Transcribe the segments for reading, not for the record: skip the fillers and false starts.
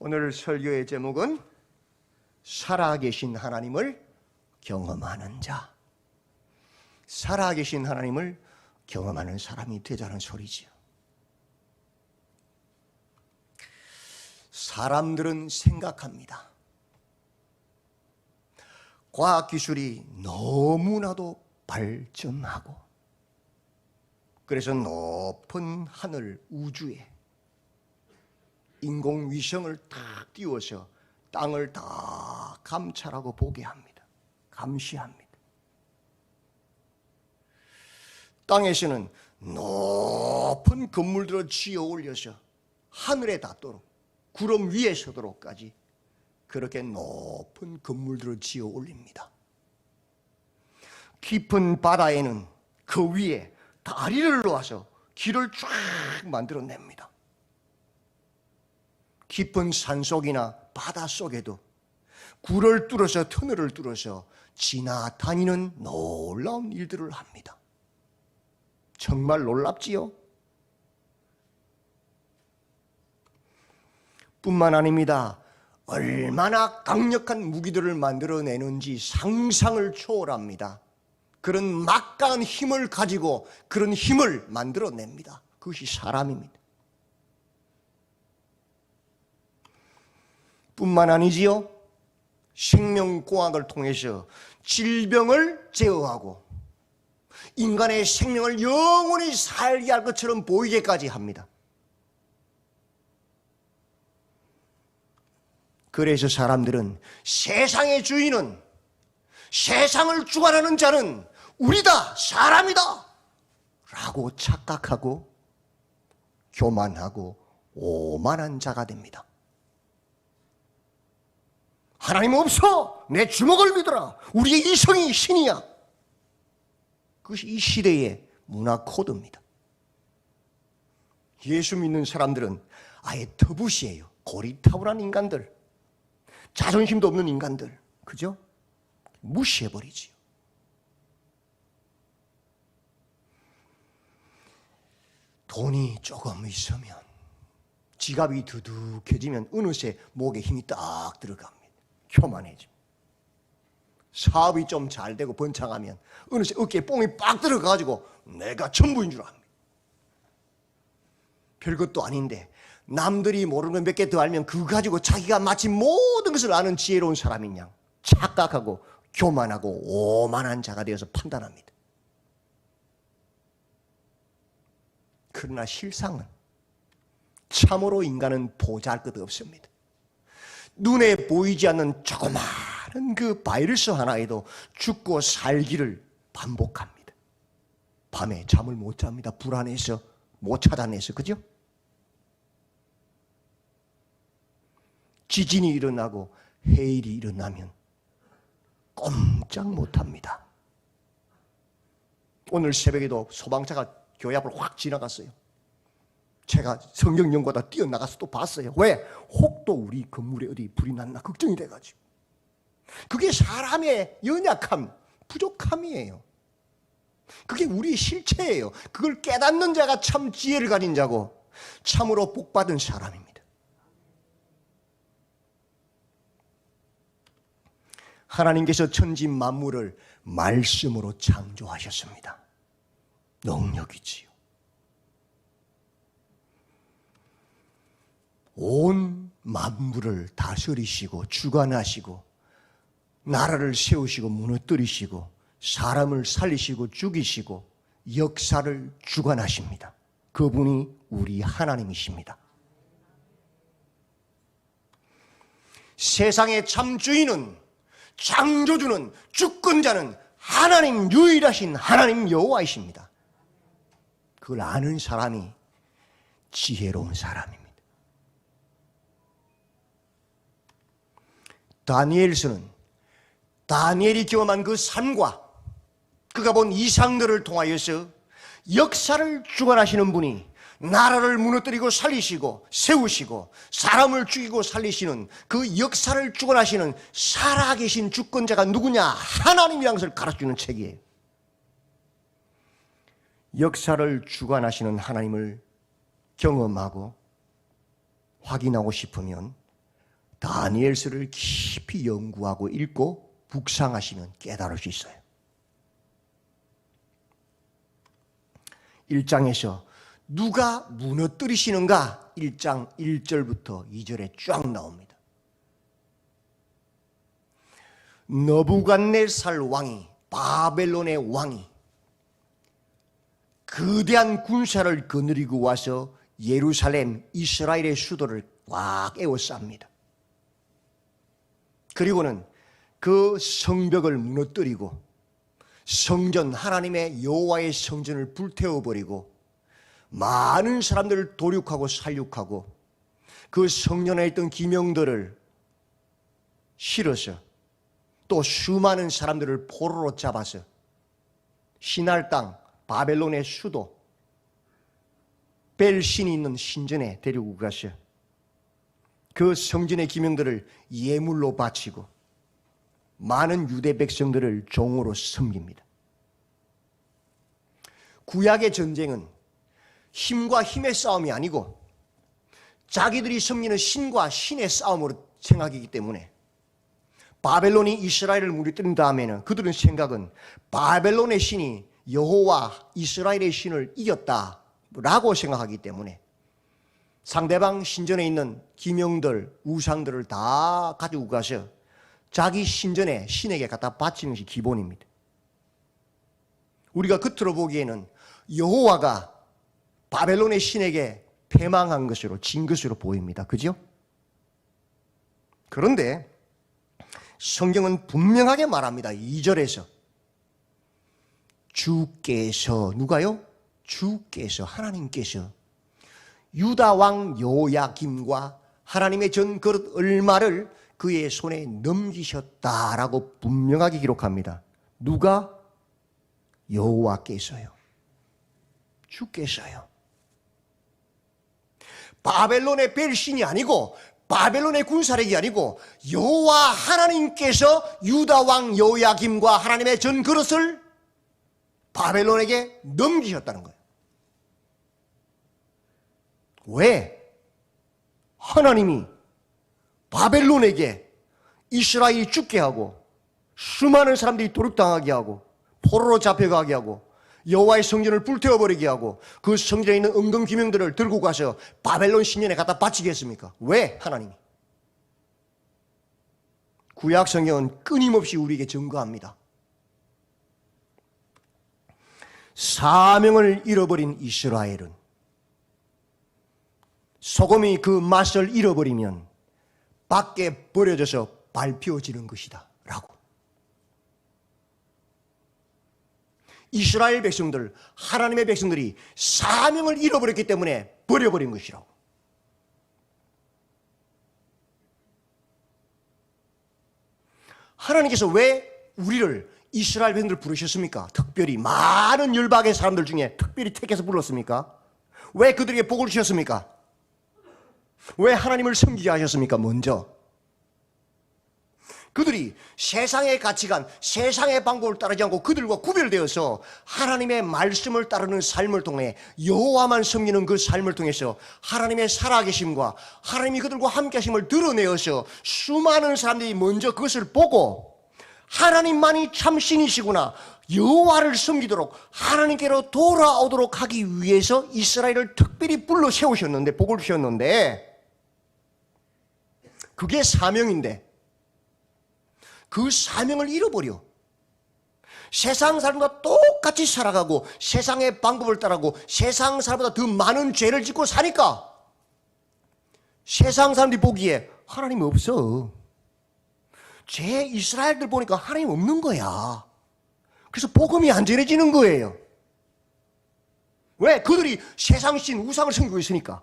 오늘 설교의 제목은 살아계신 하나님을 경험하는 자. 살아계신 하나님을 경험하는 사람이 되자는 소리지요. 사람들은 생각합니다. 과학기술이 너무나도 발전하고 그래서 높은 하늘 우주에 인공위성을 딱 띄워서 땅을 다 감찰하고 보게 합니다. 감시합니다. 땅에서는 높은 건물들을 지어 올려서 하늘에 닿도록 구름 위에 서도록까지 그렇게 높은 건물들을 지어 올립니다. 깊은 바다에는 그 위에 다리를 놓아서 길을 쫙 만들어냅니다. 깊은 산속이나 바닷속에도 굴을 뚫어서 터널을 뚫어서 지나다니는 놀라운 일들을 합니다. 정말 놀랍지요? 뿐만 아닙니다. 얼마나 강력한 무기들을 만들어내는지 상상을 초월합니다. 그런 막강한 힘을 가지고 그런 힘을 만들어냅니다. 그것이 사람입니다. 뿐만 아니지요. 생명공학을 통해서 질병을 제어하고 인간의 생명을 영원히 살게 할 것처럼 보이게까지 합니다. 그래서 사람들은 세상의 주인은, 세상을 주관하는 자는 우리다, 사람이다 라고 착각하고 교만하고 오만한 자가 됩니다. 하나님 없어! 내 주먹을 믿어라! 우리의 이성이 신이야! 그것이 이 시대의 문화 코드입니다. 예수 믿는 사람들은 아예 터부시예요. 고리타분한 인간들, 자존심도 없는 인간들, 그죠? 무시해버리지요. 돈이 조금 있으면, 지갑이 두둑해지면 어느새 목에 힘이 딱 들어갑니다. 교만해집니다. 사업이 좀 잘 되고 번창하면 어느새 어깨에 뽕이 빡 들어가가지고 내가 전부인 줄 압니다. 별것도 아닌데 남들이 모르는 거 몇 개 더 알면 그거 가지고 자기가 마치 모든 것을 아는 지혜로운 사람인 양 착각하고 교만하고 오만한 자가 되어서 판단합니다. 그러나 실상은 참으로 인간은 보잘것없습니다. 눈에 보이지 않는 조그마한 그 바이러스 하나에도 죽고 살기를 반복합니다. 밤에 잠을 못 잡니다. 불안해서 못 찾아내서, 그죠? 지진이 일어나고 해일이 일어나면 꼼짝 못합니다. 오늘 새벽에도 소방차가 교회 앞으로 확 지나갔어요. 제가 성경 연구하다 뛰어나가서 또 봤어요. 왜? 혹도 우리 건물에 어디 불이 났나 걱정이 돼가지고. 그게 사람의 연약함, 부족함이에요. 그게 우리의 실체예요. 그걸 깨닫는 자가 참 지혜를 가진 자고 참으로 복받은 사람입니다. 하나님께서 천지 만물을 말씀으로 창조하셨습니다. 능력이지요. 온 만물을 다스리시고 주관하시고 나라를 세우시고 무너뜨리시고 사람을 살리시고 죽이시고 역사를 주관하십니다. 그분이 우리 하나님이십니다. 세상의 참 주인은, 창조주는, 주권자는 하나님, 유일하신 하나님 여호와이십니다. 그걸 아는 사람이 지혜로운 사람입니다. 다니엘서는 다니엘이 경험한 그 삶과 그가 본 이상들을 통하여서 역사를 주관하시는 분이 나라를 무너뜨리고 살리시고 세우시고 사람을 죽이고 살리시는 그 역사를 주관하시는 살아계신 주권자가 누구냐? 하나님이라는 것을 가르쳐주는 책이에요. 역사를 주관하시는 하나님을 경험하고 확인하고 싶으면 다니엘서를 깊이 연구하고 읽고 묵상하시면 깨달을 수 있어요. 1장에서 누가 무너뜨리시는가 1장 1절부터 2절에 쫙 나옵니다. 느부갓네살 왕이, 바벨론의 왕이 거대한 군사를 거느리고 와서 예루살렘, 이스라엘의 수도를 꽉 에워쌉니다. 그리고는 그 성벽을 무너뜨리고 성전, 하나님의 여호와의 성전을 불태워버리고 많은 사람들을 도륙하고 살육하고 그 성전에 있던 기명들을 실어서 또 수많은 사람들을 포로로 잡아서 신할 땅, 바벨론의 수도 벨신이 있는 신전에 데리고 가서 그 성전의 기명들을 예물로 바치고 많은 유대 백성들을 종으로 섬깁니다. 구약의 전쟁은 힘과 힘의 싸움이 아니고 자기들이 섬기는 신과 신의 싸움으로 생각이기 때문에 바벨론이 이스라엘을 무너뜨린 다음에는 그들은 생각은 바벨론의 신이 여호와 이스라엘의 신을 이겼다라고 생각하기 때문에 상대방 신전에 있는 기명들, 우상들을 다 가지고 가서 자기 신전에 신에게 갖다 바치는 것이 기본입니다. 우리가 겉으로 보기에는 여호와가 바벨론의 신에게 패망한 것으로, 진 것으로 보입니다. 그죠? 그런데 성경은 분명하게 말합니다. 2절에서 주께서, 누가요? 주께서, 하나님께서 유다 왕 요야김과 하나님의 전 그릇 얼마를 그의 손에 넘기셨다라고 분명하게 기록합니다. 누가? 여호와께서요. 주께서요. 바벨론의 벨신이 아니고 바벨론의 군사력이 아니고 여호와 하나님께서 유다 왕 요야김과 하나님의 전 그릇을 바벨론에게 넘기셨다는 거예요. 왜? 하나님이 바벨론에게 이스라엘이 죽게 하고 수많은 사람들이 도륙당하게 하고 포로로 잡혀가게 하고 여호와의 성전을 불태워버리게 하고 그 성전에 있는 은금기명들을 들고 가서 바벨론 신전에 갖다 바치게 했습니까? 왜? 하나님이. 구약 성경은 끊임없이 우리에게 증거합니다. 사명을 잃어버린 이스라엘은 소금이 그 맛을 잃어버리면 밖에 버려져서 밟혀지는 것이다 라고. 이스라엘 백성들, 하나님의 백성들이 사명을 잃어버렸기 때문에 버려버린 것이라고. 하나님께서 왜 우리를 이스라엘 백성들을 부르셨습니까? 특별히 많은 열방의 사람들 중에 특별히 택해서 불렀습니까? 왜 그들에게 복을 주셨습니까? 왜 하나님을 섬기게 하셨습니까? 먼저 그들이 세상의 가치관, 세상의 방법을 따르지 않고 그들과 구별되어서 하나님의 말씀을 따르는 삶을 통해 여호와만 섬기는 그 삶을 통해서 하나님의 살아계심과 하나님이 그들과 함께 하심을 드러내어서 수많은 사람들이 먼저 그것을 보고 하나님만이 참 신이시구나, 여호와를 섬기도록 하나님께로 돌아오도록 하기 위해서 이스라엘을 특별히 불러 세우셨는데, 복을 주셨는데, 그게 사명인데 그 사명을 잃어버려 세상 사람과 똑같이 살아가고 세상의 방법을 따라가고 세상 사람보다 더 많은 죄를 짓고 사니까 세상 사람들이 보기에 하나님 없어. 제 이스라엘들 보니까 하나님 없는 거야. 그래서 복음이 안 전해지는 거예요. 왜? 그들이 세상신 우상을 섬기고 있으니까.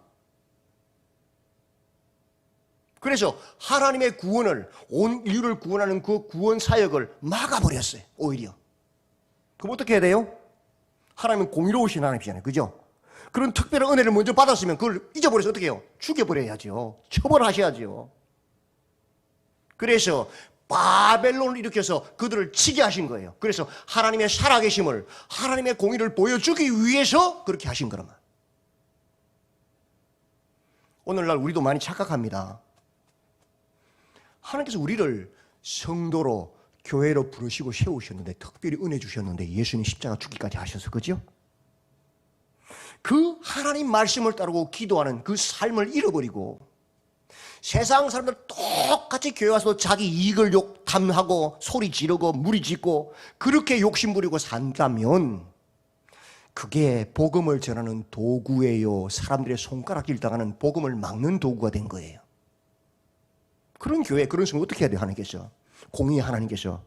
그래서 하나님의 구원을, 온 인류를 구원하는 그 구원 사역을 막아버렸어요. 오히려. 그럼 어떻게 해야 돼요? 하나님은 공의로우신 하나님이잖아요. 그죠? 그런 특별한 은혜를 먼저 받았으면 그걸 잊어버려서 어떻게 해요? 죽여버려야죠. 처벌하셔야죠. 그래서 바벨론을 일으켜서 그들을 치게 하신 거예요. 그래서 하나님의 살아계심을, 하나님의 공의를 보여주기 위해서 그렇게 하신 거란 말이에요. 오늘날 우리도 많이 착각합니다. 하나님께서 우리를 성도로 교회로 부르시고 세우셨는데, 특별히 은혜 주셨는데 예수님 십자가 죽기까지 하셔서, 그죠? 그 하나님 말씀을 따르고 기도하는 그 삶을 잃어버리고 세상 사람들 똑같이 교회 와서 자기 이익을 탐하고 소리 지르고 무리 짓고 그렇게 욕심 부리고 산다면 그게 복음을 전하는 도구예요. 사람들의 손가락질 당하는 복음을 막는 도구가 된 거예요. 그런 교회, 그런 성도 어떻게 해야 돼요? 하나님께서, 공의의 하나님께서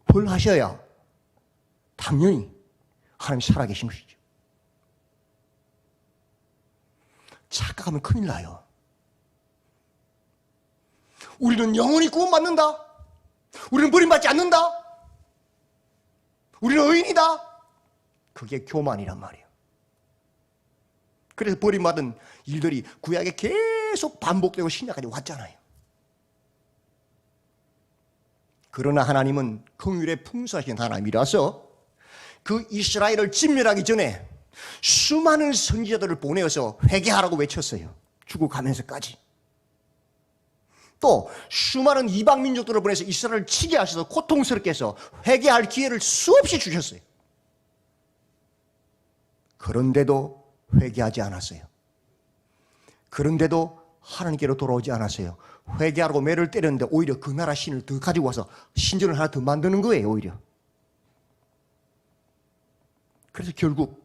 벌하셔야 당연히 하나님 살아계신 것이죠. 착각하면 큰일 나요. 우리는 영원히 구원받는다. 우리는 버림받지 않는다. 우리는 의인이다. 그게 교만이란 말이에요. 그래서 버림받은 일들이 구약에 계속 반복되고 신약까지 왔잖아요. 그러나 하나님은 긍휼에 풍성하신 하나님이라서 그 이스라엘을 진멸하기 전에 수많은 선지자들을 보내어서 회개하라고 외쳤어요. 죽어가면서까지. 또 수많은 이방 민족들을 보내서 이스라엘을 치게 하셔서 고통스럽게 해서 회개할 기회를 수없이 주셨어요. 그런데도 회개하지 않았어요. 그런데도 하나님께로 돌아오지 않았어요. 회개하라고 매를 때렸는데 오히려 그 나라 신을 더 가지고 와서 신전을 하나 더 만드는 거예요. 오히려. 그래서 결국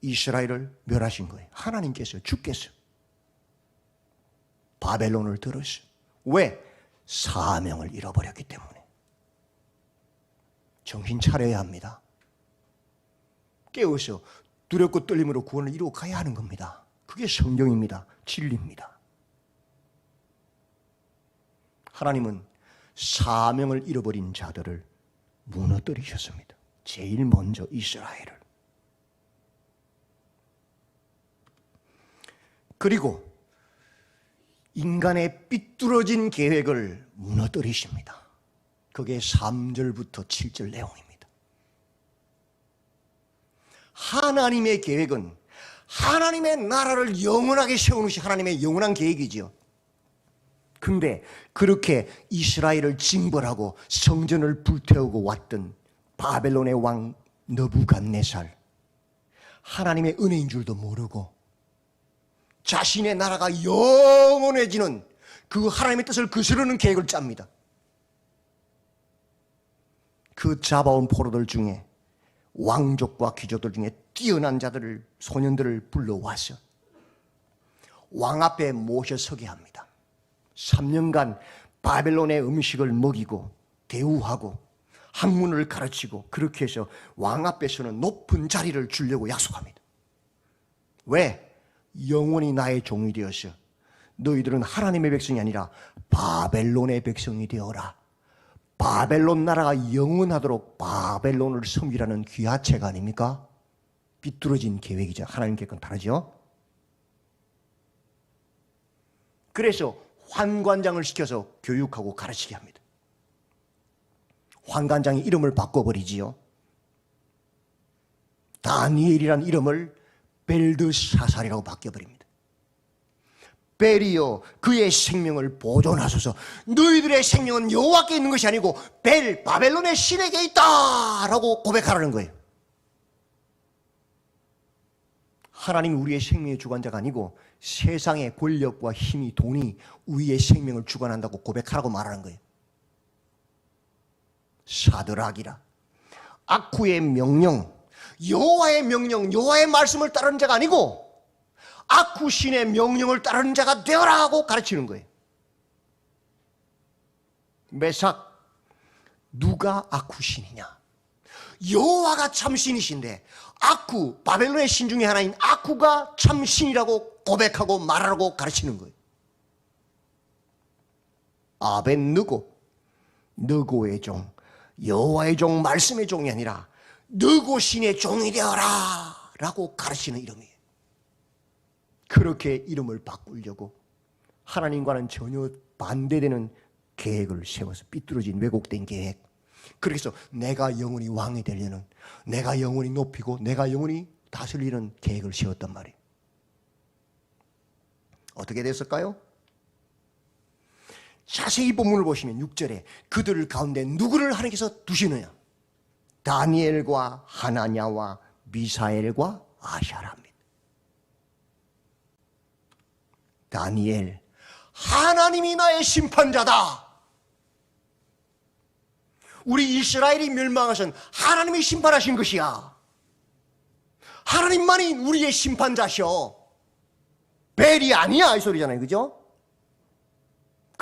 이스라엘을 멸하신 거예요. 하나님께서, 주께서 바벨론을 들었어요. 왜? 사명을 잃어버렸기 때문에. 정신 차려야 합니다. 깨어서 두렵고 떨림으로 구원을 이루어 가야 하는 겁니다. 그게 성경입니다. 진리입니다. 하나님은 사명을 잃어버린 자들을 무너뜨리셨습니다. 제일 먼저 이스라엘을. 그리고 인간의 삐뚤어진 계획을 무너뜨리십니다. 그게 3절부터 7절 내용입니다. 하나님의 계획은 하나님의 나라를 영원하게 세우는 것이 하나님의 영원한 계획이지요. 근데 그렇게 이스라엘을 징벌하고 성전을 불태우고 왔던 바벨론의 왕 느부갓네살, 하나님의 은혜인 줄도 모르고 자신의 나라가 영원해지는 그 하나님의 뜻을 거스르는 계획을 짭니다. 그 잡아온 포로들 중에 왕족과 귀족들 중에 뛰어난 자들을, 소년들을 불러와서 왕 앞에 모셔서게 합니다. 3년간 바벨론의 음식을 먹이고 대우하고 학문을 가르치고 그렇게 해서 왕 앞에서는 높은 자리를 주려고 약속합니다. 왜? 영원히 나의 종이 되어서 너희들은 하나님의 백성이 아니라 바벨론의 백성이 되어라. 바벨론 나라가 영원하도록 바벨론을 섬기라는 귀하체가 아닙니까? 삐뚤어진 계획이죠. 하나님께서는 다르죠. 그래서 환관장을 시켜서 교육하고 가르치게 합니다. 환관장의 이름을 바꿔버리지요. 다니엘이라는 이름을 벨드사살이라고 바뀌어버립니다. 벨이여 그의 생명을 보존하소서. 너희들의 생명은 여호와께 있는 것이 아니고 벨, 바벨론의 신에게 있다라고 고백하라는 거예요. 하나님이 우리의 생명의 주관자가 아니고 세상의 권력과 힘이, 돈이 우리의 생명을 주관한다고 고백하라고 말하는 거예요. 사드락이라 아쿠의 명령, 여호와의 명령, 여호와의 말씀을 따르는 자가 아니고 아쿠 신의 명령을 따르는 자가 되어라 하고 가르치는 거예요. 메삭, 누가 아쿠 신이냐? 여호와가 참 신이신데 아쿠, 바벨론의 신 중에 하나인 아쿠가 참 신이라고 고백하고 말하라고 가르치는 거예요. 아벤느고, 느고의 종, 여호와의 종, 말씀의 종이 아니라 느고 신의 종이 되어라 라고 가르치는 이름이에요. 그렇게 이름을 바꾸려고 하나님과는 전혀 반대되는 계획을 세워서 삐뚤어진 왜곡된 계획. 그래서 내가 영원히 왕이 되려는, 내가 영원히 높이고 내가 영원히 다스리는 계획을 세웠단 말이에요. 어떻게 됐을까요? 자세히 본문을 보시면 6절에 그들 가운데 누구를 하나님께서 두시느냐? 다니엘과 하나냐와 미사엘과 아샤라입니다. 다니엘, 하나님이 나의 심판자다. 우리 이스라엘이 멸망하신 하나님이 심판하신 것이야. 하나님만이 우리의 심판자셔. 벨이 아니야, 이 소리잖아요. 그죠?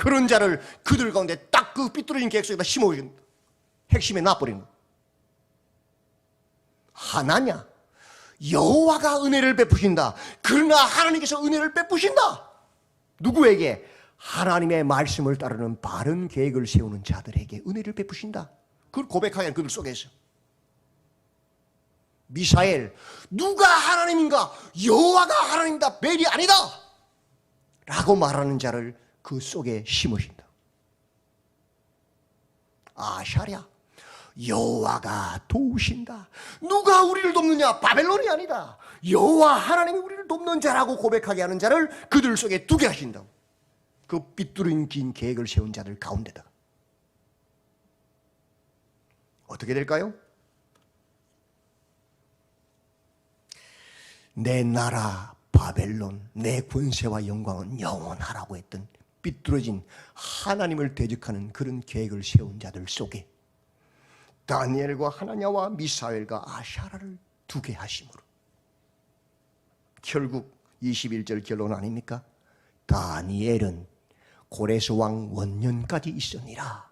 그런 자를 그들 가운데 딱 그 삐뚤어진 계획 속에다 심어준 핵심에 놔버린 거. 하나냐? 여호와가 은혜를 베푸신다. 그러나 하나님께서 은혜를 베푸신다. 누구에게? 하나님의 말씀을 따르는 바른 계획을 세우는 자들에게 은혜를 베푸신다. 그걸 고백하기는 그들 속에서. 미사엘, 누가 하나님인가? 여호와가 하나님이다. 벨이 아니다. 라고 말하는 자를 그 속에 심으신다. 아샤랴, 여호와가 도우신다. 누가 우리를 돕느냐? 바벨론이 아니다. 여호와 하나님이 우리를 돕는 자라고 고백하게 하는 자를 그들 속에 두게 하신다. 그 삐뚤은 긴 계획을 세운 자들 가운데다가 어떻게 될까요? 내 나라 바벨론, 내 권세와 영광은 영원하라고 했던 삐뚤어진 하나님을 대적하는 그런 계획을 세운 자들 속에 다니엘과 하나냐와 미사엘과 아샤라를 두게 하심으로 결국 21절 결론 아닙니까? 다니엘은 고레스 왕 원년까지 있으니라.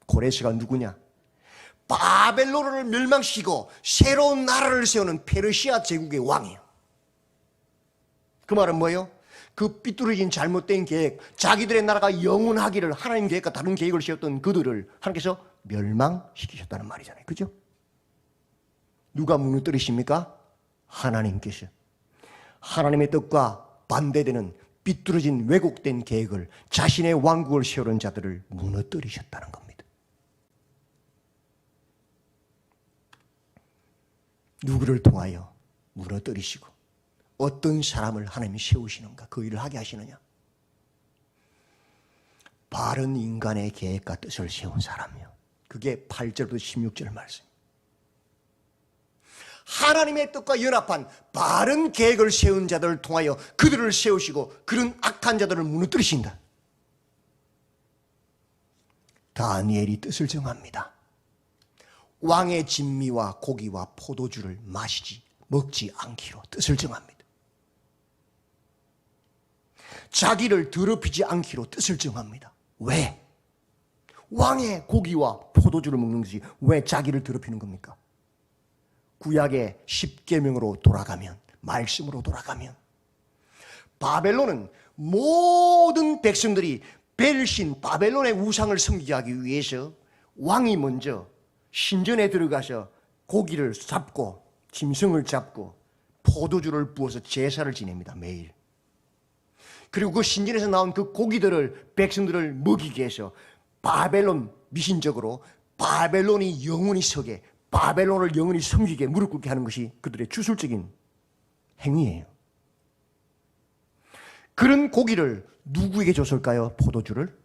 고레스가 누구냐? 바벨론을 멸망시키고 새로운 나라를 세우는 페르시아 제국의 왕이에요. 그 말은 뭐예요? 그 삐뚤어진 잘못된 계획, 자기들의 나라가 영원하기를 하나님 계획과 다른 계획을 세웠던 그들을 하나님께서 멸망시키셨다는 말이잖아요. 그죠? 누가 무너뜨리십니까? 하나님께서. 하나님의 뜻과 반대되는 삐뚤어진 왜곡된 계획을 자신의 왕국을 세우는 자들을 무너뜨리셨다는 겁니다. 누구를 통하여 무너뜨리시고 어떤 사람을 하나님이 세우시는가? 그 일을 하게 하시느냐? 바른 인간의 계획과 뜻을 세운 사람이요. 그게 8절부터 16절 말씀. 하나님의 뜻과 연합한 바른 계획을 세운 자들을 통하여 그들을 세우시고 그런 악한 자들을 무너뜨리신다. 다니엘이 뜻을 정합니다. 왕의 진미와 고기와 포도주를 먹지 않기로 뜻을 정합니다. 자기를 더럽히지 않기로 뜻을 정합니다. 왜? 왕의 고기와 포도주를 먹는 것이 왜 자기를 더럽히는 겁니까? 구약의 10계명으로 돌아가면, 말씀으로 돌아가면 바벨론은 모든 백성들이 벨신 바벨론의 우상을 섬기게 하기 위해서 왕이 먼저 신전에 들어가서 고기를 잡고 짐승을 잡고 포도주를 부어서 제사를 지냅니다. 매일. 그리고 그 신전에서 나온 그 고기들을 백성들을 먹이게 해서 바벨론 미신적으로 바벨론이 영원히 서게, 바벨론을 영원히 섬기게 무릎 꿇게 하는 것이 그들의 주술적인 행위예요. 그런 고기를 누구에게 줬을까요? 포도주를?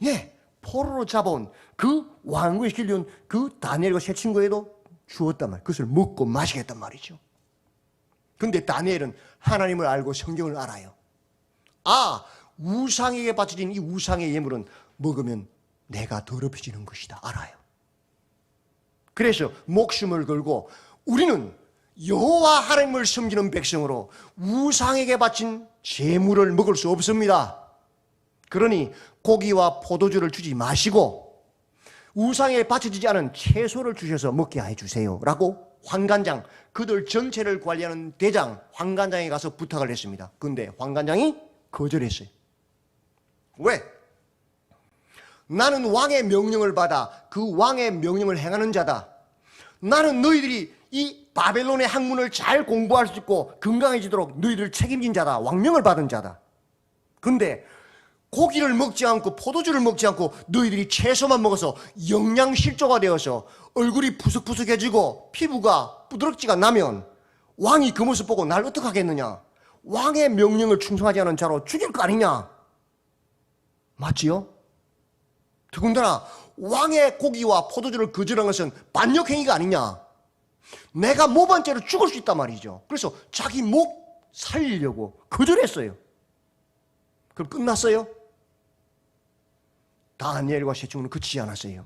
예, 포로로 잡아온 그 왕국에 시키려는 그 다니엘과 세 친구에도 주었단 말이에요. 그것을 먹고 마시겠단 말이죠. 그런데 다니엘은 하나님을 알고 성경을 알아요. 아, 우상에게 바쳐진 이 우상의 예물은 먹으면 내가 더럽혀지는 것이다. 알아요. 그래서 목숨을 걸고 우리는 여호와 하나님을 섬기는 백성으로 우상에게 바친 제물을 먹을 수 없습니다. 그러니 고기와 포도주를 주지 마시고 우상에 바쳐지지 않은 채소를 주셔서 먹게 해주세요 라고 환관장, 그들 전체를 관리하는 대장 환관장에 가서 부탁을 했습니다. 그런데 환관장이 거절했어요. 왜? 나는 왕의 명령을 받아 그 왕의 명령을 행하는 자다. 나는 너희들이 이 바벨론의 학문을 잘 공부할 수 있고 건강해지도록 너희들 책임진 자다. 왕명을 받은 자다. 근데 고기를 먹지 않고 포도주를 먹지 않고 너희들이 채소만 먹어서 영양실조가 되어서 얼굴이 푸석푸석해지고 피부가 부드럽지가 나면 왕이 그 모습 보고 날 어떡하겠느냐? 왕의 명령을 충성하지 않은 자로 죽일 거 아니냐? 맞지요? 더군다나 왕의 고기와 포도주를 거절한 것은 반역행위가 아니냐. 내가 모반죄로 죽을 수 있단 말이죠. 그래서 자기 목 살리려고 거절했어요. 그럼 끝났어요? 다니엘과 세 친구는 그치지 않았어요.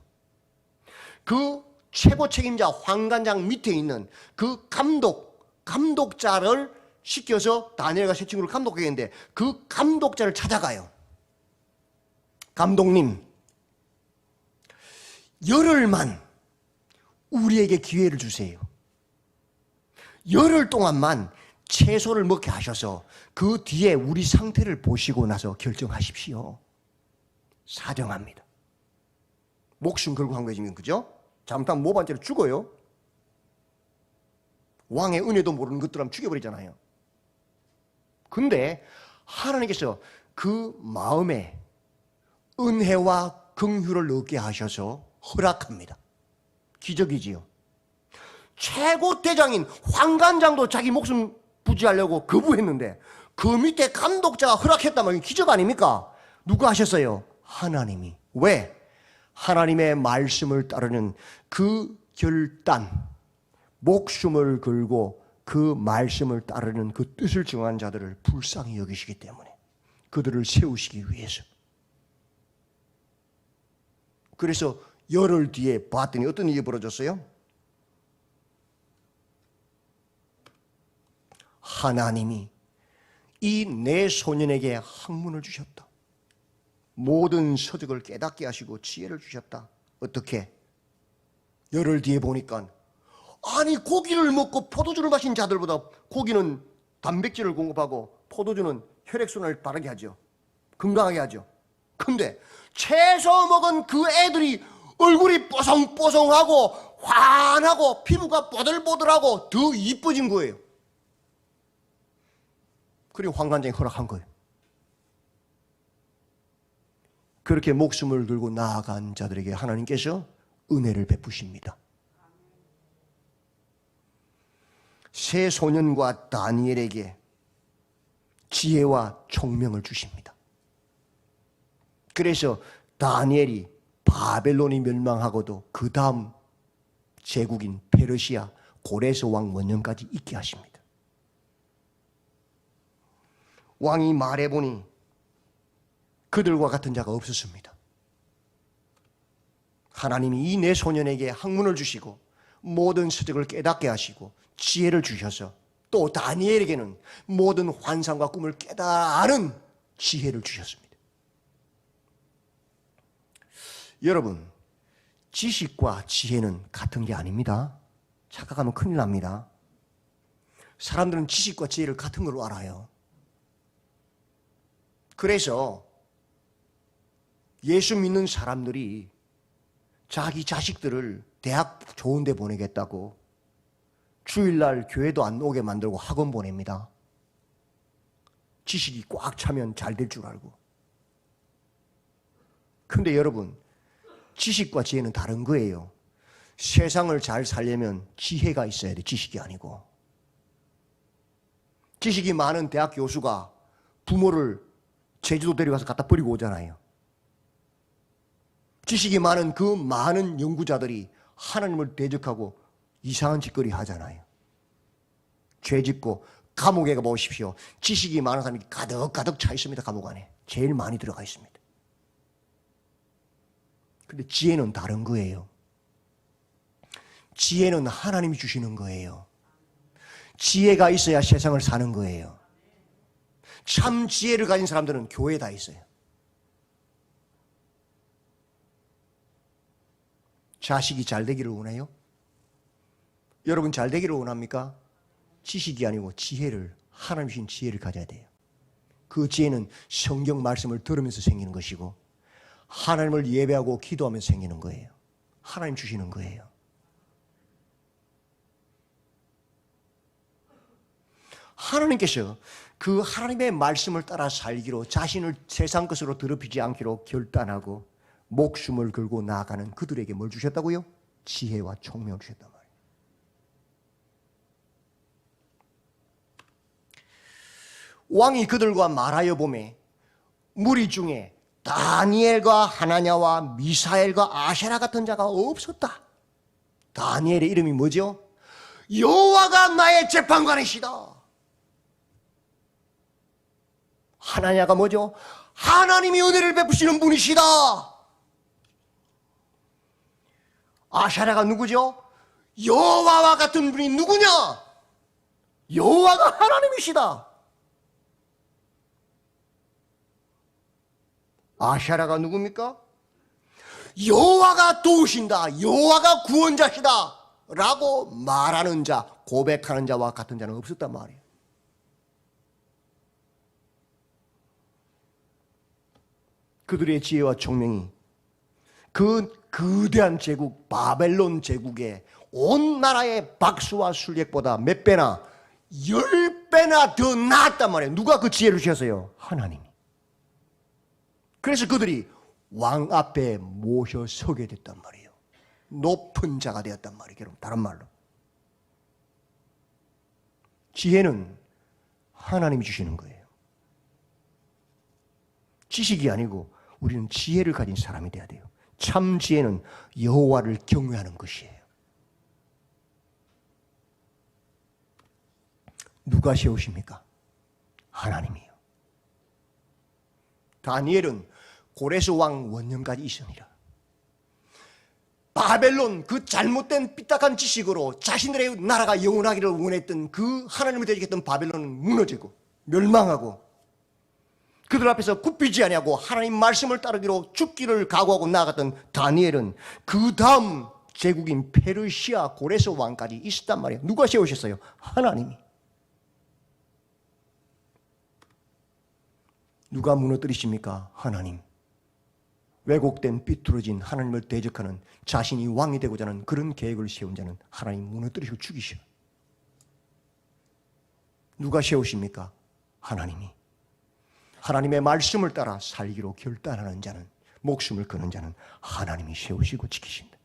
그 최고 책임자 환관장 밑에 있는 그 감독자를 시켜서 다니엘과 세 친구를 감독하게 했는데 그 감독자를 찾아가요. 감독님, 열흘만 우리에게 기회를 주세요. 열흘 동안만 채소를 먹게 하셔서 그 뒤에 우리 상태를 보시고 나서 결정하십시오. 사정합니다. 목숨 걸고 한 거지, 그죠? 잘못하면 모반죄로 죽어요. 왕의 은혜도 모르는 것들하면 죽여버리잖아요. 근데 하나님께서 그 마음에 은혜와 긍휼을 얻게 하셔서 허락합니다. 기적이지요. 최고 대장인 환관장도 자기 목숨 부지하려고 거부했는데 그 밑에 감독자가 허락했다면 기적 아닙니까? 누가 하셨어요? 하나님이. 왜? 하나님의 말씀을 따르는 그 결단, 목숨을 걸고 그 말씀을 따르는 그 뜻을 정한 자들을 불쌍히 여기시기 때문에 그들을 세우시기 위해서. 그래서 열흘 뒤에 봤더니 어떤 일이 벌어졌어요? 하나님이 이 네 소년에게 학문을 주셨다. 모든 서적을 깨닫게 하시고 지혜를 주셨다. 어떻게? 열흘 뒤에 보니까 아니 고기를 먹고 포도주를 마신 자들보다 고기는 단백질을 공급하고 포도주는 혈액순환을 빠르게 하죠. 건강하게 하죠. 근데 채소 먹은 그 애들이 얼굴이 뽀송뽀송하고 환하고 피부가 뽀들뽀들하고 더 이뻐진 거예요. 그리고 환관장이 허락한 거예요. 그렇게 목숨을 걸고 나아간 자들에게 하나님께서 은혜를 베푸십니다. 세 소년과 다니엘에게 지혜와 총명을 주십니다. 그래서 다니엘이 바벨론이 멸망하고도 그 다음 제국인 페르시아 고레스 왕 원년까지 있게 하십니다. 왕이 말해보니 그들과 같은 자가 없었습니다. 하나님이 이 네 소년에게 학문을 주시고 모든 서적을 깨닫게 하시고 지혜를 주셔서 또 다니엘에게는 모든 환상과 꿈을 깨달은 지혜를 주셨습니다. 여러분, 지식과 지혜는 같은 게 아닙니다. 착각하면 큰일 납니다. 사람들은 지식과 지혜를 같은 걸로 알아요. 그래서 예수 믿는 사람들이 자기 자식들을 대학 좋은 데 보내겠다고 주일날 교회도 안 오게 만들고 학원 보냅니다. 지식이 꽉 차면 잘 될 줄 알고. 근데 여러분, 지식과 지혜는 다른 거예요. 세상을 잘 살려면 지혜가 있어야 돼, 지식이 아니고. 지식이 많은 대학 교수가 부모를 제주도 데려가서 갖다 버리고 오잖아요. 지식이 많은 그 많은 연구자들이 하나님을 대적하고 이상한 짓거리 하잖아요. 죄 짓고 감옥에 가보십시오. 지식이 많은 사람이 가득가득 차 있습니다. 감옥 안에. 제일 많이 들어가 있습니다. 근데 지혜는 다른 거예요. 지혜는 하나님이 주시는 거예요. 지혜가 있어야 세상을 사는 거예요. 참 지혜를 가진 사람들은 교회에 다 있어요. 자식이 잘 되기를 원해요? 여러분 잘 되기를 원합니까? 지식이 아니고 지혜를, 하나님 주신 지혜를 가져야 돼요. 그 지혜는 성경 말씀을 들으면서 생기는 것이고 하나님을 예배하고 기도하면서 생기는 거예요. 하나님 주시는 거예요. 하나님께서 그 하나님의 말씀을 따라 살기로 자신을 세상 것으로 더럽히지 않기로 결단하고 목숨을 걸고 나아가는 그들에게 뭘 주셨다고요? 지혜와 총명을 주셨단 말이에요. 왕이 그들과 말하여 보매 무리 중에 다니엘과 하나냐와 미사엘과 아세라 같은 자가 없었다. 다니엘의 이름이 뭐죠? 여호와가 나의 재판관이시다. 하나냐가 뭐죠? 하나님이 은혜를 베푸시는 분이시다. 아세라가 누구죠? 여호와와 같은 분이 누구냐? 여호와가 하나님이시다. 아세라가 누굽니까? 여호와가 도우신다. 여호와가 구원자시다. 라고 말하는 자, 고백하는 자와 같은 자는 없었단 말이에요. 그들의 지혜와 총명이 그 거대한 제국, 바벨론 제국의 온 나라의 박수와 술객보다 몇 배나, 10배나 더 나았단 말이에요. 누가 그 지혜를 주셨어요? 하나님이. 그래서 그들이 왕 앞에 모셔 서게 됐단 말이에요. 높은 자가 되었단 말이에요. 여러분, 다른 말로 지혜는 하나님이 주시는 거예요. 지식이 아니고 우리는 지혜를 가진 사람이 돼야 돼요. 참 지혜는 여호와를 경외하는 것이에요. 누가 세우십니까? 하나님이요. 다니엘은 고레스 왕 원년까지 있으니라. 바벨론 그 잘못된 삐딱한 지식으로 자신들의 나라가 영원하기를 원했던 그 하나님을 대적했던 바벨론은 무너지고 멸망하고, 그들 앞에서 굽히지 아니하고 하나님 말씀을 따르기로 죽기를 각오하고 나아갔던 다니엘은 그 다음 제국인 페르시아 고레스 왕까지 있었단 말이에요. 누가 세우셨어요? 하나님이. 누가 무너뜨리십니까? 하나님. 왜곡된 삐뚤어진 하나님을 대적하는, 자신이 왕이 되고자 하는 그런 계획을 세운 자는 하나님 무너뜨리시고 죽이셔. 누가 세우십니까? 하나님이. 하나님의 말씀을 따라 살기로 결단하는 자는, 목숨을 거는 자는 하나님이 세우시고 지키신다.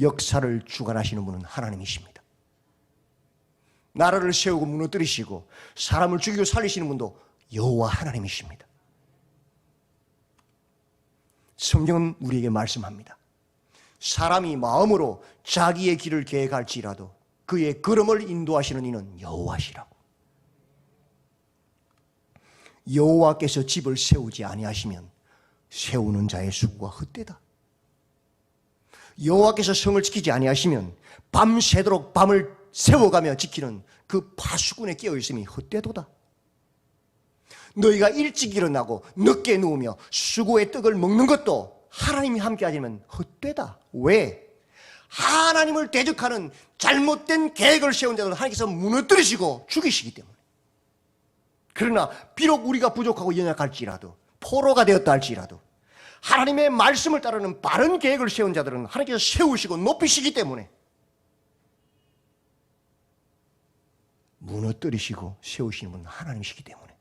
역사를 주관하시는 분은 하나님이십니다. 나라를 세우고 무너뜨리시고 사람을 죽이고 살리시는 분도 여호와 하나님이십니다. 성경은 우리에게 말씀합니다. 사람이 마음으로 자기의 길을 계획할지라도 그의 걸음을 인도하시는 이는 여호와시라고. 여호와께서 집을 세우지 아니하시면 세우는 자의 수고가 헛되다. 여호와께서 성을 지키지 아니하시면 밤새도록 밤을 세워가며 지키는 그 파수꾼의 깨어있음이 헛되도다. 너희가 일찍 일어나고 늦게 누우며 수고의 떡을 먹는 것도 하나님이 함께 하시면 헛되다. 왜? 하나님을 대적하는 잘못된 계획을 세운 자들은 하나님께서 무너뜨리시고 죽이시기 때문에. 그러나 비록 우리가 부족하고 연약할지라도, 포로가 되었다 할지라도 하나님의 말씀을 따르는 바른 계획을 세운 자들은 하나님께서 세우시고 높이시기 때문에, 무너뜨리시고 세우시는 분은 하나님이시기 때문에,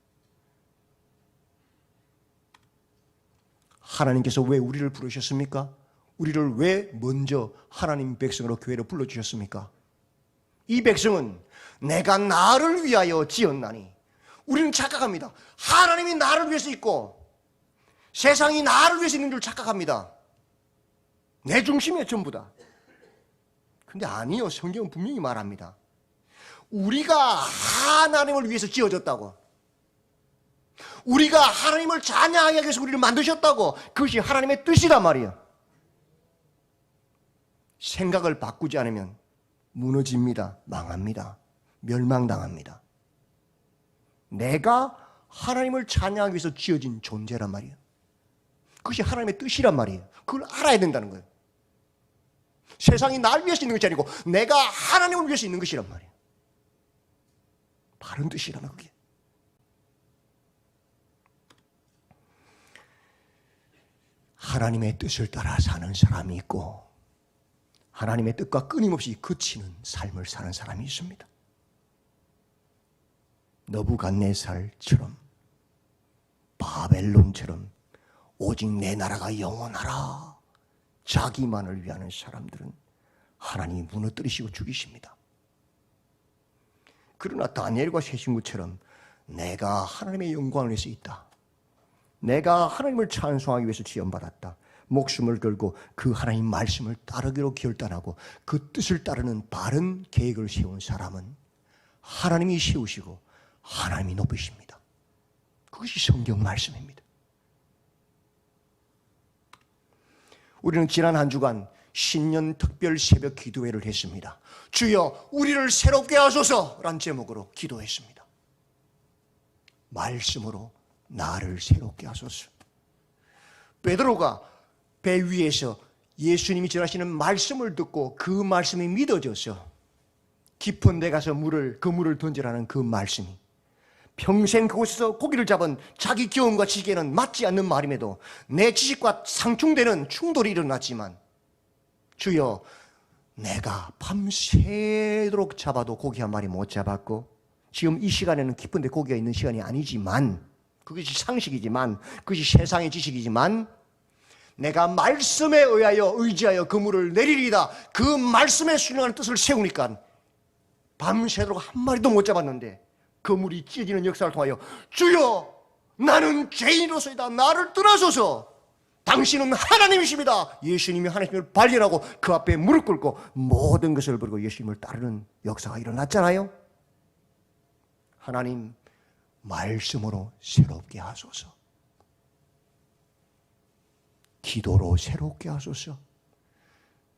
하나님께서 왜 우리를 부르셨습니까? 우리를 왜 먼저 하나님 백성으로 교회로 불러주셨습니까? 이 백성은 내가 나를 위하여 지었나니. 우리는 착각합니다. 하나님이 나를 위해서 있고 세상이 나를 위해서 있는 줄 착각합니다. 내 중심이에요, 전부 다. 근데 아니요, 성경은 분명히 말합니다. 우리가 하나님을 위해서 지어졌다고. 우리가 하나님을 찬양하기 위해서 우리를 만드셨다고. 그것이 하나님의 뜻이란 말이에요. 생각을 바꾸지 않으면 무너집니다. 망합니다. 멸망당합니다. 내가 하나님을 찬양하기 위해서 지어진 존재란 말이에요. 그것이 하나님의 뜻이란 말이에요. 그걸 알아야 된다는 거예요. 세상이 날 위해서 있는 것이 아니고 내가 하나님을 위해서 있는 것이란 말이에요. 바른 뜻이라는 그게. 하나님의 뜻을 따라 사는 사람이 있고 하나님의 뜻과 끊임없이 그치는 삶을 사는 사람이 있습니다. 느부갓네살처럼, 바벨론처럼 오직 내 나라가 영원하라 자기만을 위하는 사람들은 하나님이 무너뜨리시고 죽이십니다. 그러나 다니엘과 새 친구처럼 내가 하나님의 영광을 위해서 있다. 내가 하나님을 찬송하기 위해서 지원받았다. 목숨을 걸고 그 하나님 말씀을 따르기로 결단하고 그 뜻을 따르는 바른 계획을 세운 사람은 하나님이 세우시고 하나님이 높이십니다. 그것이 성경 말씀입니다. 우리는 지난 한 주간 신년 특별 새벽 기도회를 했습니다. 주여 우리를 새롭게 하소서라는 제목으로 기도했습니다. 말씀으로 나를 새롭게 하소서. 베드로가 배 위에서 예수님이 전하시는 말씀을 듣고 그 말씀이 믿어져서 깊은 데 가서 그물을 던지라는 그 말씀이 평생 그곳에서 고기를 잡은 자기 경험과 지식에는 맞지 않는 말임에도 내 지식과 상충되는 충돌이 일어났지만 주여 내가 밤새도록 잡아도 고기 한 마리 못 잡았고 지금 이 시간에는 깊은 데 고기가 있는 시간이 아니지만 그것이 상식이지만 그것이 세상의 지식이지만 내가 말씀에 의지하여 그물을 내리리이다. 그 말씀에 순종하는 뜻을 세우니까 밤새도록 한 마리도 못 잡았는데 그물이 찢어지는 역사를 통하여 주여 나는 죄인으로서이다. 나를 떠나소서. 당신은 하나님이십니다. 예수님이 하나님을 발견하고 그 앞에 무릎 꿇고 모든 것을 버리고 예수님을 따르는 역사가 일어났잖아요. 하나님 말씀으로 새롭게 하소서. 기도로 새롭게 하소서.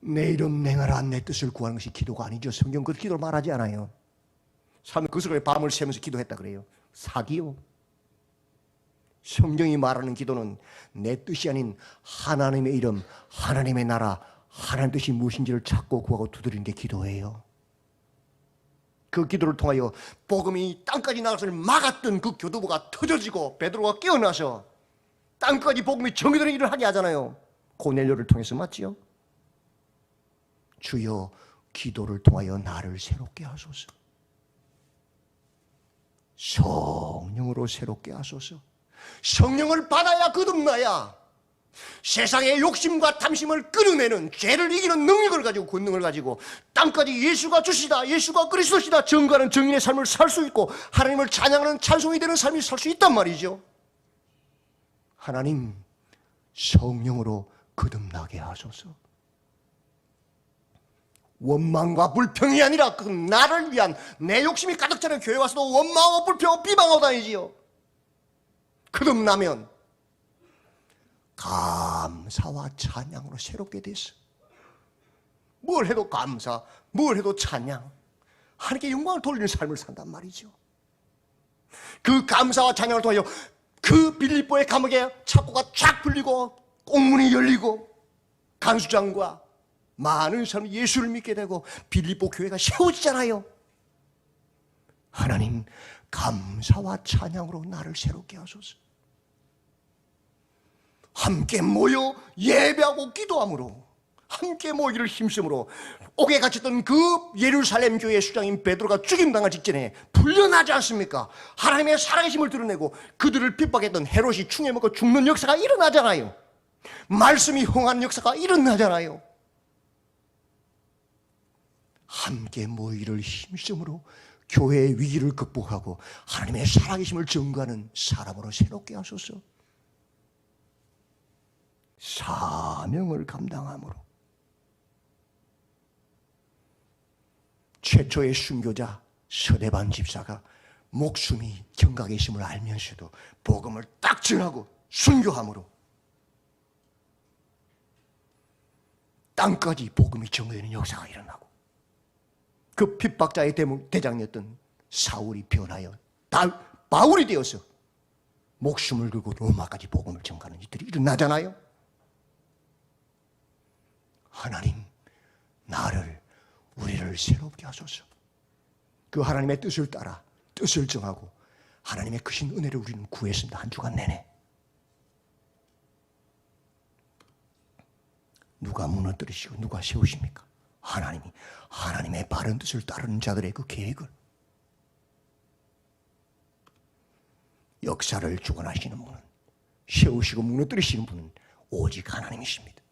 내 이름 행하라 내 뜻을 구하는 것이 기도가 아니죠. 성경 그 기도를 말하지 않아요. 사람은 그 속에 밤을 새면서 기도했다 그래요. 사기요. 성경이 말하는 기도는 내 뜻이 아닌 하나님의 이름, 하나님의 나라, 하나님 뜻이 무엇인지를 찾고 구하고 두드리는 게 기도예요. 그 기도를 통하여 복음이 땅까지 나가서 막았던 그 교두보가 터져지고 베드로가 깨어나서 땅까지 복음이 정의되는 일을 하게 하잖아요. 고넬료를 통해서 맞지요? 주여 기도를 통하여 나를 새롭게 하소서. 성령으로 새롭게 하소서. 성령을 받아야 거듭나야 세상의 욕심과 탐심을 끊어내는 죄를 이기는 능력을 가지고 권능을 가지고 땅까지 예수가 주시다, 예수가 그리스도시다 증거하는 증인의 삶을 살 수 있고 하나님을 찬양하는 찬송이 되는 삶을 살 수 있단 말이죠. 하나님 성령으로 거듭나게 하소서. 원망과 불평이 아니라 그 나를 위한 내 욕심이 가득 차는 교회 와서도 원망하고 불평하고 비방하고 다니지요. 거듭나면 감사와 찬양으로 새롭게 됐어. 뭘 해도 감사, 뭘 해도 찬양, 하나님께 영광을 돌리는 삶을 산단 말이죠. 그 감사와 찬양을 통하여 그 빌립보의 감옥에 창고가 쫙 풀리고 꽁문이 열리고 간수장과 많은 사람이 예수를 믿게 되고 빌립보 교회가 세워지잖아요. 하나님 감사와 찬양으로 나를 새롭게 하소서. 함께 모여 예배하고 기도함으로 함께 모이기를 힘쓰므로 옥에 갇혔던 그 예루살렘 교회의 수장인 베드로가 죽임당할 직전에 풀려나지 않습니까? 하나님의 살아계심을 드러내고 그들을 핍박했던 헤롯이 충에 먹고 죽는 역사가 일어나잖아요. 말씀이 흥하는 역사가 일어나잖아요. 함께 모이기를 힘쓰므로 교회의 위기를 극복하고 하나님의 살아계심을 증거하는 사람으로 새롭게 하소서. 사명을 감당함으로 최초의 순교자 서대반 집사가 목숨이 경각에 있음을 알면서도 복음을 딱 전하고 순교함으로 땅까지 복음이 전거되는 역사가 일어나고 그 핍박자의 대장이었던 사울이 변하여 바울이 되어서 목숨을 걸고 로마까지 복음을 전가하는 일들이 일어나잖아요. 하나님 우리를 새롭게 하소서. 그 하나님의 뜻을 따라 뜻을 정하고 하나님의 크신 은혜를 우리는 구했습니다. 한 주간 내내. 누가 무너뜨리시고 누가 세우십니까? 하나님이. 하나님의 바른 뜻을 따르는 자들의 그 계획을. 역사를 주관하시는 분은, 세우시고 무너뜨리시는 분은 오직 하나님이십니다.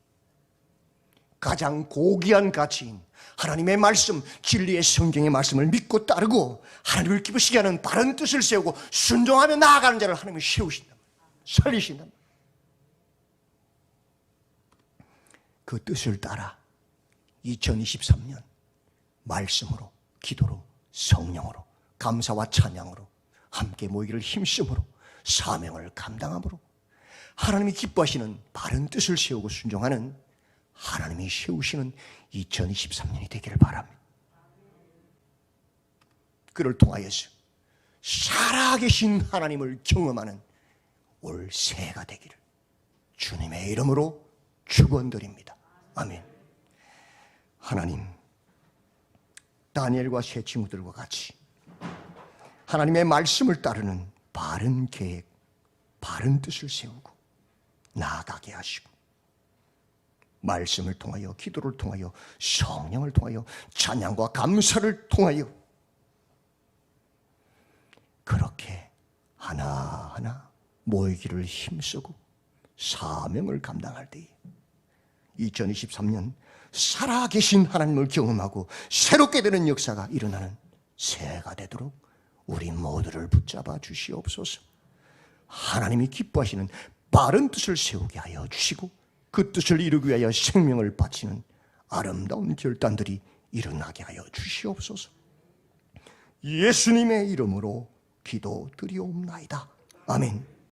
가장 고귀한 가치인 하나님의 말씀, 진리의 성경의 말씀을 믿고 따르고 하나님을 기쁘시게 하는 바른 뜻을 세우고 순종하며 나아가는 자를 하나님이 세우신다, 살리신다. 그 뜻을 따라 2023년 말씀으로, 기도로, 성령으로, 감사와 찬양으로 함께 모이기를 힘쓰므로 사명을 감당함으로 하나님이 기뻐하시는 바른 뜻을 세우고 순종하는 하나님이 세우시는 2023년이 되기를 바랍니다. 그를 통하여서 살아계신 하나님을 경험하는 올 새해가 되기를 주님의 이름으로 축원드립니다. 아멘. 하나님, 다니엘과 세 친구들과 같이 하나님의 말씀을 따르는 바른 계획, 바른 뜻을 세우고 나아가게 하시고 말씀을 통하여, 기도를 통하여, 성령을 통하여, 찬양과 감사를 통하여 그렇게 하나하나 모이기를 힘쓰고 사명을 감당할 때에 2023년 살아계신 하나님을 경험하고 새롭게 되는 역사가 일어나는 새해가 되도록 우리 모두를 붙잡아 주시옵소서. 하나님이 기뻐하시는 바른 뜻을 세우게 하여 주시고 그 뜻을 이루기 위하여 생명을 바치는 아름다운 결단들이 일어나게 하여 주시옵소서. 예수님의 이름으로 기도드리옵나이다. 아멘.